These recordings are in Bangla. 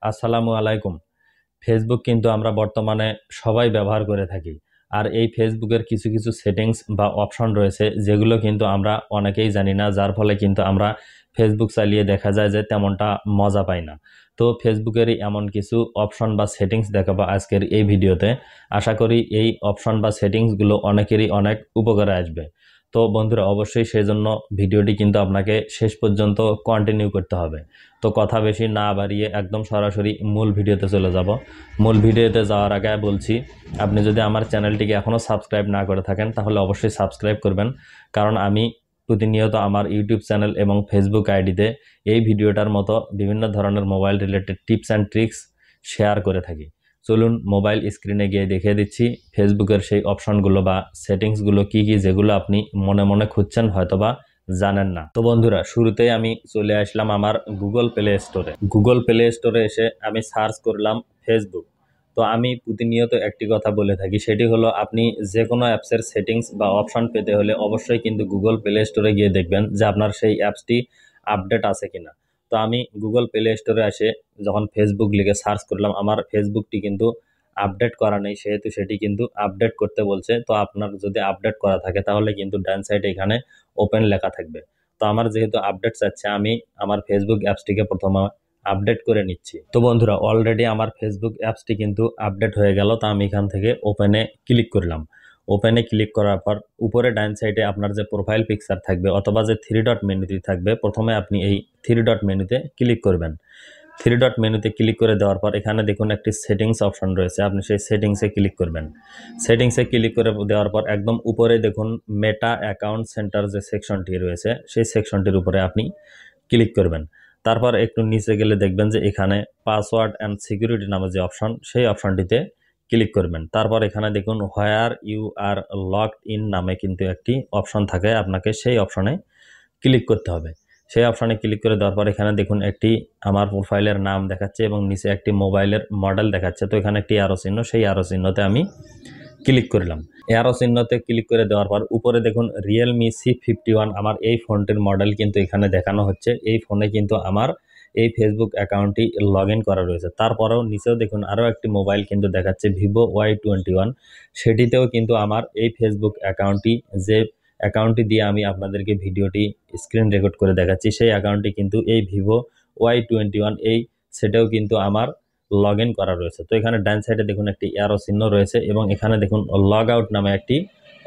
আসসালামু আলাইকুম। ফেসবুক কিন্তু আমরা বর্তমানে সবাই ব্যবহার করে থাকি। আর এই ফেসবুকের কিছু, কিছু সেটিংস বা অপশন রয়েছে যেগুলো কিন্তু আমরা অনেকেই জানি না। যার ফলে কিন্তু আমরা ফেসবুক চালিয়ে দেখা যায় যে তেমনটা মজা পাই না। তো ফেসবুকেরই এমন কিছু অপশন বা সেটিংস দেখাবো আজকের এই ভিডিওতে। আশা করি এই অপশন বা সেটিংসগুলো অনেকেরই অনেক উপকারে আসবে। তো বন্ধুরা অবশ্যই সেজন্য ভিডিওটি কিন্তু আপনাকে শেষ পর্যন্ত কন্টিনিউ করতে হবে। তো কথা বেশি না বাড়িয়ে একদম সরাসরি মূল ভিডিওতে চলে যাব। মূল ভিডিওতে যাওয়ার আগে বলছি, আপনি যদি আমার চ্যানেলটিকে এখনও সাবস্ক্রাইব না করে থাকেন তাহলে অবশ্যই সাবস্ক্রাইব করবেন, কারণ আমি প্রতিনিয়ত আমার ইউটিউব চ্যানেল এবং ফেসবুক আইডিতে এই ভিডিওটার মতো বিভিন্ন ধরনের mobile related tips and tricks share করে থাকি। চলুন মোবাইল স্ক্রিনে গিয়ে দেখিয়ে দিচ্ছি ফেসবুকের সেই অপশনগুলো বা সেটিংসগুলো কি কি, যেগুলো আপনি মনে মনে খুঁজছেন হয়তোবা জানেন না। তো বন্ধুরা শুরুতেই আমি চলে আসলাম আমার গুগল প্লে স্টোরে। গুগল প্লে স্টোরে এসে আমি সার্চ করলাম ফেসবুক। তো আমি প্রতিনিয়ত একটি কথা বলে থাকি, সেটি হলো আপনি যে কোনো অ্যাপসের সেটিংস বা অপশন পেতে হলে অবশ্যই কিন্তু গুগল প্লে স্টোরে গিয়ে দেখবেন যে আপনার সেই অ্যাপসটি আপডেট আছে কিনা। তো আমি গুগল প্লে স্টোরে এসে যখন ফেসবুক লিখে সার্চ করলাম, আমার ফেসবুকটি কিন্তু আপডেট করা নেই, সেহেতু সেটি কিন্তু আপডেট করতে বলছে। তো আপনার যদি আপডেট করা থাকে তাহলে কিন্তু ডান সাইডে এখানে ওপেন লেখা থাকবে। তো আমার যেহেতু আপডেট চাচ্ছে, আমি আমার ফেসবুক অ্যাপসটিকে প্রথমে আপডেট করে নিচ্ছি। তো বন্ধুরা অলরেডি আমার ফেসবুক অ্যাপসটি কিন্তু আপডেট হয়ে গেল। তো আমি এখান থেকে ওপেনে ক্লিক করলাম। ওপেনে ক্লিক করার পর উপরে ডান সাইডে আপনার যে প্রোফাইল পিকচার থাকবে অথবা যে থ্রি ডট মেনুটি থাকবে, প্রথমে আপনি এই থ্রি ডট মেনুতে ক্লিক করবেন। থ্রি ডট মেনুতে ক্লিক করে দেওয়ার পর এখানে দেখুন একটি সেটিংস অপশন রয়েছে, আপনি সেই সেটিংসে ক্লিক করবেন। সেটিংসে ক্লিক করে দেওয়ার পর একদম উপরে দেখুন মেটা অ্যাকাউন্ট সেন্টার যে সেকশনটি রয়েছে, সেই সেকশনটির উপরে আপনি ক্লিক করবেন। তারপর একটু নিচে গেলে দেখবেন যে এখানে পাসওয়ার্ড অ্যান্ড সিকিউরিটি নামে যে অপশন, সেই অপশনটিতে ক্লিক করবেন। তারপর এখানে দেখুন where you are logged in নামে কিন্তু একটি অপশন থাকে, আপনাকে সেই অপশনে ক্লিক করতে হবে। সেই অপশানে ক্লিক করে দেওয়ার পর এখানে দেখুন একটি আমার প্রোফাইলের নাম দেখাচ্ছে এবং নিচে একটি মোবাইলের মডেল দেখাচ্ছে। তো এখানে একটি অ্যারো চিহ্ন, সেই অ্যারো চিহ্নতে আমি ক্লিক করলাম। অ্যারো চিহ্নতে ক্লিক করে দেওয়ার পর উপরে দেখুন রিয়েলমি C51 আমার এই ফোনটির মডেল কিন্তু এখানে দেখানো হচ্ছে। এই ফোনে কিন্তু আমার এই ফেসবুক অ্যাকাউন্টটি লগ ইন করা রয়েছে। তারপরেও নিচেও দেখুন আরও একটি মোবাইল কিন্তু দেখাচ্ছে Vivo Y21, সেটিতেও কিন্তু আমার এই ফেসবুক অ্যাকাউন্টটি, যে অ্যাকাউন্টটি দিয়ে আমি আপনাদেরকে ভিডিওটি স্ক্রিন রেকর্ড করে দেখাচ্ছি, সেই অ্যাকাউন্টটি কিন্তু এই Vivo Y21 সেটাও কিন্তু আমার লগ ইন করা রয়েছে। তো এখানে ডান সাইডে দেখুন একটি অ্যারো চিহ্ন রয়েছে এবং এখানে দেখুন লগ আউট নামে একটি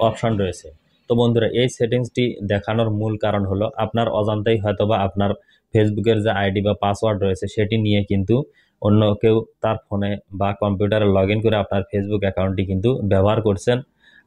অপশন রয়েছে। তো বন্ধুরা এই সেটিংসটি দেখানোর মূল কারণ হলো আপনার অজান্তেই হয়তোবা আপনার ফেসবুকের যে আইডি বা পাসওয়ার্ড রয়েছে সেটি নিয়ে কিন্তু অন্য কেউ তার ফোনে বা কম্পিউটারে লগ ইন করে আপনার ফেসবুক অ্যাকাউন্টটি কিন্তু ব্যবহার করছেন,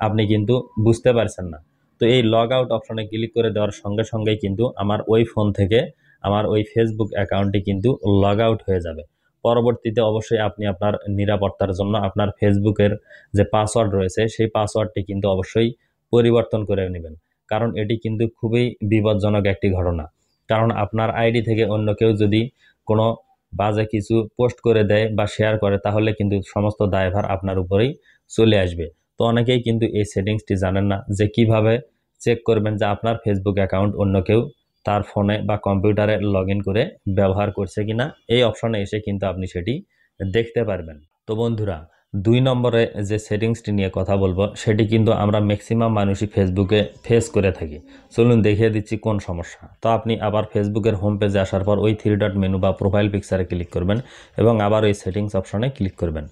আপনি কিন্তু বুঝতে পারছেন না। তো এই লগ আউট অপশনে ক্লিক করে দেওয়ার সঙ্গে সঙ্গেই কিন্তু আমার ওই ফোন থেকে আমার ওই ফেসবুক অ্যাকাউন্টটি কিন্তু লগ আউট হয়ে যাবে। পরবর্তীতে অবশ্যই আপনি আপনার নিরাপত্তার জন্য আপনার ফেসবুকের যে পাসওয়ার্ড রয়েছে সেই পাসওয়ার্ডটি কিন্তু অবশ্যই পরিবর্তন করে নেবেন, কারণ এটি কিন্তু খুবই বিপজ্জনক একটি ঘটনা। কারণ আপনার আইডি থেকে অন্য কেউ যদি কোনো বাজে কিছু পোস্ট করে দেয় বা শেয়ার করে তাহলে কিন্তু সমস্ত দায়ভার আপনার উপরেই চলে আসবে। তো অনেকেই কিন্তু এই সেটিংসটি জানেন না যে কিভাবে চেক করবেন যে আপনার ফেসবুক অ্যাকাউন্ট অন্য কেউ তার ফোনে বা কম্পিউটারে লগ ইন করে ব্যবহার করছে কিনা। এই অপশনে এসে কিন্তু আপনি সেটি দেখতে পারবেন। তো বন্ধুরা 2 নম্বরে যে সেটিংসটি নিয়ে কথা বলবো সেটি কিন্তু আমরা ম্যাক্সিমাম মানুষই ফেসবুকে ফেস করে থাকি। চলুন দেখিয়ে দিচ্ছি কোন সমস্যা। তো আপনি আবার ফেসবুকের হোম পেজে আসার পর ওই থ্রি ডট মেনু বা প্রোফাইল পিকচারে ক্লিক করবেন এবং আবার ওই সেটিংস অপশনে ক্লিক করবেন।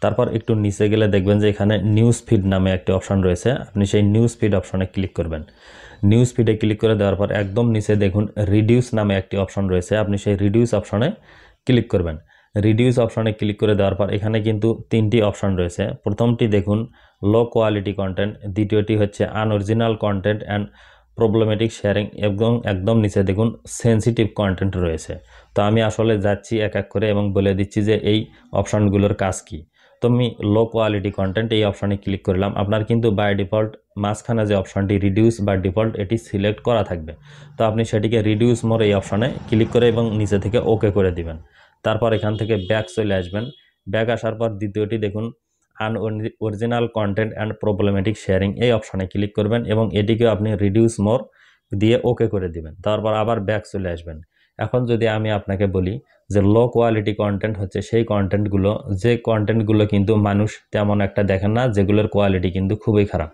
তারপর একটু নিচে গেলে দেখবেন যে এখানে নিউজ ফিড নামে একটি অপশন রয়েছে, আপনি সেই নিউজ ফিড অপশনে ক্লিক করবেন। নিউজ ফিডে ক্লিক করে দেওয়ার পর একদম নিচে দেখুন রিডিউস নামে একটি অপশন রয়েছে, আপনি সেই রিডিউস অপশনে ক্লিক করবেন। রিডিউস অপশনে ক্লিক করে দেওয়ার পর এখানে কিন্তু 3টি অপশন রয়েছে। প্রথমটি দেখুন লো কোয়ালিটি কন্টেন্ট, দ্বিতীয়টি হচ্ছে unoriginal content and problematic sharing এবং একদম নিচে দেখুন সেন্সিটিভ কন্টেন্ট রয়েছে। তো আমি আসলে যাচ্ছি এক এক করে এবং বলে দিচ্ছি যে এই অপশনগুলোর কাজ কি। তো আমি লো কোয়ালিটি কন্টেন্ট এই অপশনে ক্লিক করলাম। আপনার কিন্তু বাই ডিফল্ট মাঝখানে যে অপশনটি রিডিউস বা ডিফল্ট এটি সিলেক্ট করা থাকবে। তো আপনি সেটিকে রিডিউস মোর এই অপশনে ক্লিক করে এবং নিচে থেকে ওকে করে দিবেন। তারপর এখান থেকে ব্যাক চলে আসবেন। ব্যাক আসার পর দ্বিতীয়টি দেখুন original content and problematic sharing এই অপশনে ক্লিক করবেন এবং এটিকেও আপনি রিডিউস মোর দিয়ে ওকে করে দিবেন। তারপর আবার ব্যাক চলে আসবেন। এখন যদি আমি আপনাকে বলি যে লো কোয়ালিটি কন্টেন্ট হচ্ছে সেই কন্টেন্টগুলো, যে কন্টেন্টগুলো কিন্তু মানুষ তেমন একটা দেখেন না, যেগুলোর কোয়ালিটি কিন্তু খুবই খারাপ।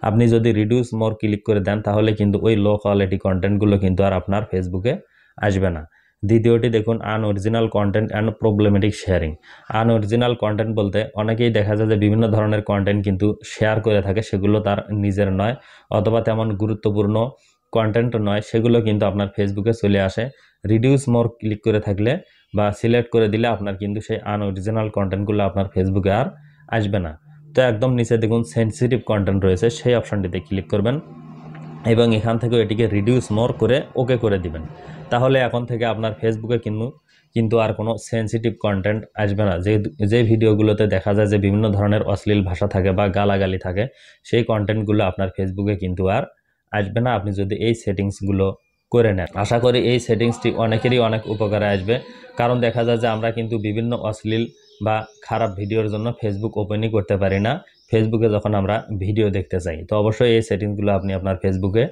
আপনি যদি রিডিউস মোর ক্লিক করে দেন তাহলে কিন্তু ওই লো কোয়ালিটি কন্টেন্টগুলো কিন্তু আর আপনার ফেসবুকে আসবে না। দ্বিতীয়টি দেখুন unoriginal content and problematic sharing. Unoriginal content বলতে অনেকেই দেখা যায় যে বিভিন্ন ধরনের কন্টেন্ট কিন্তু শেয়ার করে থাকে, সেগুলো তার নিজের নয় অথবা তেমন গুরুত্বপূর্ণ কন্টেন্ট নয়, সেগুলো কিন্তু আপনার ফেসবুকে চলে আসে। রিডিউস মোর ক্লিক করে থাকলে বা সিলেক্ট করে দিলে আপনার কিন্তু সেই আনঅরিজিনাল কন্টেন্টগুলো আপনার ফেসবুকে আর আসবে না। তো একদম নিচে দেখুন সেনসিটিভ কন্টেন্ট রয়েছে, সেই অপশানটিতে ক্লিক করবেন এবং এখান থেকে এটিকে রিডিউস মোর করে ওকে করে দিবেন। তাহলে এখন থেকে আপনার ফেসবুকে কিন্তু আর কোনো সেনসিটিভ কন্টেন্ট আসবে না। যে ভিডিওগুলোতে দেখা যায় যে বিভিন্ন ধরনের অশ্লীল ভাষা থাকে বা গালাগালি থাকে, সেই কন্টেন্টগুলো আপনার ফেসবুকে কিন্তু আর আসবে না, আপনি যদি এই সেটিংসগুলো করে নেন। আশা করি এই সেটিংসটি অনেকেরই অনেক উপকারে আসবে, কারণ দেখা যায় যে আমরা কিন্তু বিভিন্ন অশ্লীল বা খারাপ ভিডিওর জন্য ফেসবুক ওপেনই করতে পারি না ফেসবুকে যখন আমরা ভিডিও দেখতে চাই। তো অবশ্যই এই সেটিংসগুলো আপনি আপনার ফেসবুকে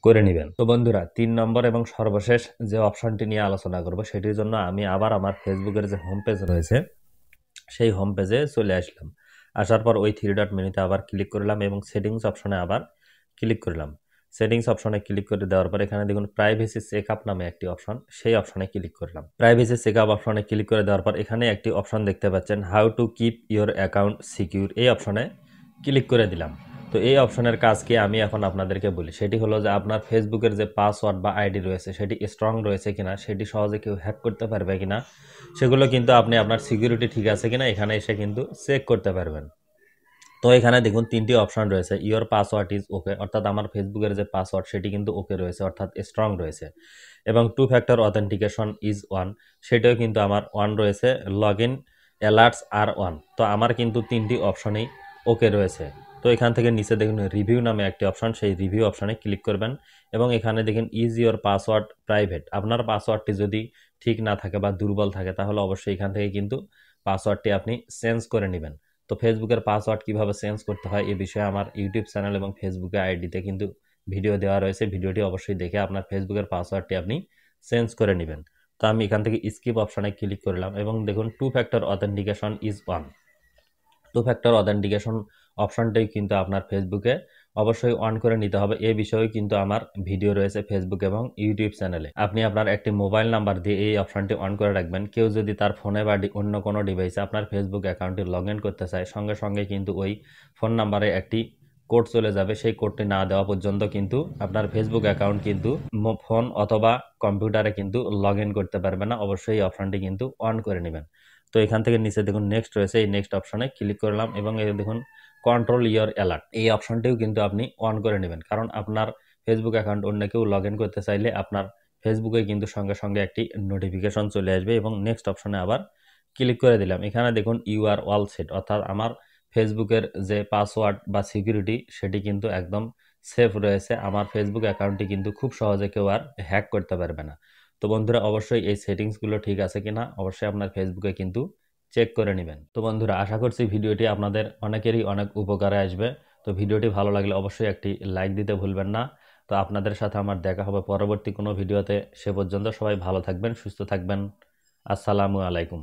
করে নেবেন। তো বন্ধুরা, 3 নম্বর এবং সর্বশেষ যে অপশনটি নিয়ে আলোচনা করব, সেটির জন্য আমি আবার আমার ফেসবুকের যে হোম পেজ রয়েছে সেই হোম পেজে চলে আসলাম। আসার পর ওই 3 ডট মেনুতে আবার ক্লিক করলাম এবং সেটিংস অপশনে আবার ক্লিক করলাম। সেটিংস অপশনে ক্লিক করে দেওয়ার পর এখানে দেখুন প্রাইভেসি চেকআপ নামে একটি অপশন, সেই অপশনে ক্লিক করলাম। প্রাইভেসি চেকআপ অপশনে ক্লিক করে দেওয়ার পর এখানে একটি অপশন দেখতে পাচ্ছেন how to keep your account secure, এই অপশনে ক্লিক করে দিলাম। তো এই অপশনের কাজ কি আমি এখন আপনাদেরকে বলি, সেটি হলো যে আপনার ফেসবুকের যে পাসওয়ার্ড বা আইডি রয়েছে সেটি স্ট্রং রয়েছে কিনা, সেটি সহজে কেউ হ্যাক করতে পারবে কিনা, সেগুলো কিন্তু আপনি আপনার সিকিউরিটি ঠিক আছে কিনা এখানে এসে কিন্তু চেক করতে পারবেন। তো এখানে দেখুন 3টি অপশন রয়েছে। ইওর পাসওয়ার্ড ইজ ওকে, অর্থাৎ আমার ফেসবুকের যে পাসওয়ার্ড সেটি কিন্তু ওকে রয়েছে, অর্থাৎ স্ট্রং রয়েছে। এবং 2 ফ্যাক্টর অথেন্টিকেশন ইজ ওয়ান, সেটাও কিন্তু আমার ওয়ান রয়েছে। লগ ইন অ্যালার্টস আর ওয়ান। তো আমার কিন্তু 3টি অপশনেই ওকে রয়েছে। তো এখান থেকে নিচে দেখুন রিভিউ নামে একটি অপশন, সেই রিভিউ অপশনে ক্লিক করবেন এবং এখানে দেখেন ইজ ইওর পাসওয়ার্ড প্রাইভেট। আপনার পাসওয়ার্ডটি যদি ঠিক না থাকে বা দুর্বল থাকে তাহলে অবশ্যই এখান থেকে কিন্তু পাসওয়ার্ডটি আপনি চেঞ্জ করে নেবেন। তো ফেসবুকের পাসওয়ার্ড কিভাবে চেঞ্জ করতে হয় এ বিষয়ে আমার ইউটিউব চ্যানেল এবং ফেসবুকে আইডিতে কিন্তু ভিডিও দেওয়া রয়েছে, ভিডিওটি অবশ্যই দেখে আপনার ফেসবুকের পাসওয়ার্ডটি আপনি চেঞ্জ করে নেবেন। তো আমি এখান থেকে স্কিপ অপশনে ক্লিক করলাম এবং দেখুন 2 factor authentication is on. 2 factor authentication অপশনটাই কিন্তু আপনার ফেসবুকে অবশ্যই অন করে নিতে হবে। এই বিষয়ে কিন্তু আমার ভিডিও রয়েছে ফেসবুক এবং ইউটিউব চ্যানেলে। আপনি আপনার একটি মোবাইল নাম্বার দিয়ে এই অপশনটি অন করে রাখবেন। কেউ যদি তার ফোনে বা অন্য কোনো ডিভাইসে আপনার ফেসবুক অ্যাকাউন্টটি লগ ইন করতে চায়, সঙ্গে সঙ্গে কিন্তু ওই ফোন নাম্বারে একটি কোড চলে যাবে। সেই কোডটি না দেওয়া পর্যন্ত কিন্তু আপনার ফেসবুক অ্যাকাউন্ট কিন্তু ফোন অথবা কম্পিউটারে কিন্তু লগ ইন করতে পারবে না। অবশ্যই এই অপশনটি কিন্তু অন করে নেবেন। তো এখান থেকে নিচে দেখুন নেক্সট রয়েছে, এই নেক্সট অপশনে ক্লিক করলাম এবং এই দেখুন কন্ট্রোল ইওর অ্যালার্ট, এই অপশনটিও কিন্তু আপনি অন করে নেবেন, কারণ আপনার ফেসবুক অ্যাকাউন্ট অন্য কেউ লগ ইন করতে চাইলে আপনার ফেসবুকে কিন্তু সঙ্গে সঙ্গে একটি নোটিফিকেশন চলে আসবে। এবং নেক্সট অপশনে আবার ক্লিক করে দিলাম। এখানে দেখুন ইউ আর অল সেট, অর্থাৎ আমার ফেসবুকের যে পাসওয়ার্ড বা সিকিউরিটি সেটি কিন্তু একদম সেফ রয়েছে। আমার ফেসবুক অ্যাকাউন্টটি কিন্তু খুব সহজে কেউ আর হ্যাক করতে পারবে না। তো বন্ধুরা, অবশ্যই এই সেটিংসগুলো ঠিক আছে কিনা অবশ্যই আপনার ফেসবুকে কিন্তু চেক করে নেবেন। তো বন্ধুরা, আশা করছি ভিডিওটি আপনাদের অনেকেরই অনেক উপকারে আসবে। তো ভিডিওটি ভালো লাগলে অবশ্যই একটি লাইক দিতে ভুলবেন না। তো আপনাদের সাথে আমার দেখা হবে পরবর্তী কোনো ভিডিওতে। সে পর্যন্ত সবাই ভালো থাকবেন, সুস্থ থাকবেন। আসসালামু আলাইকুম।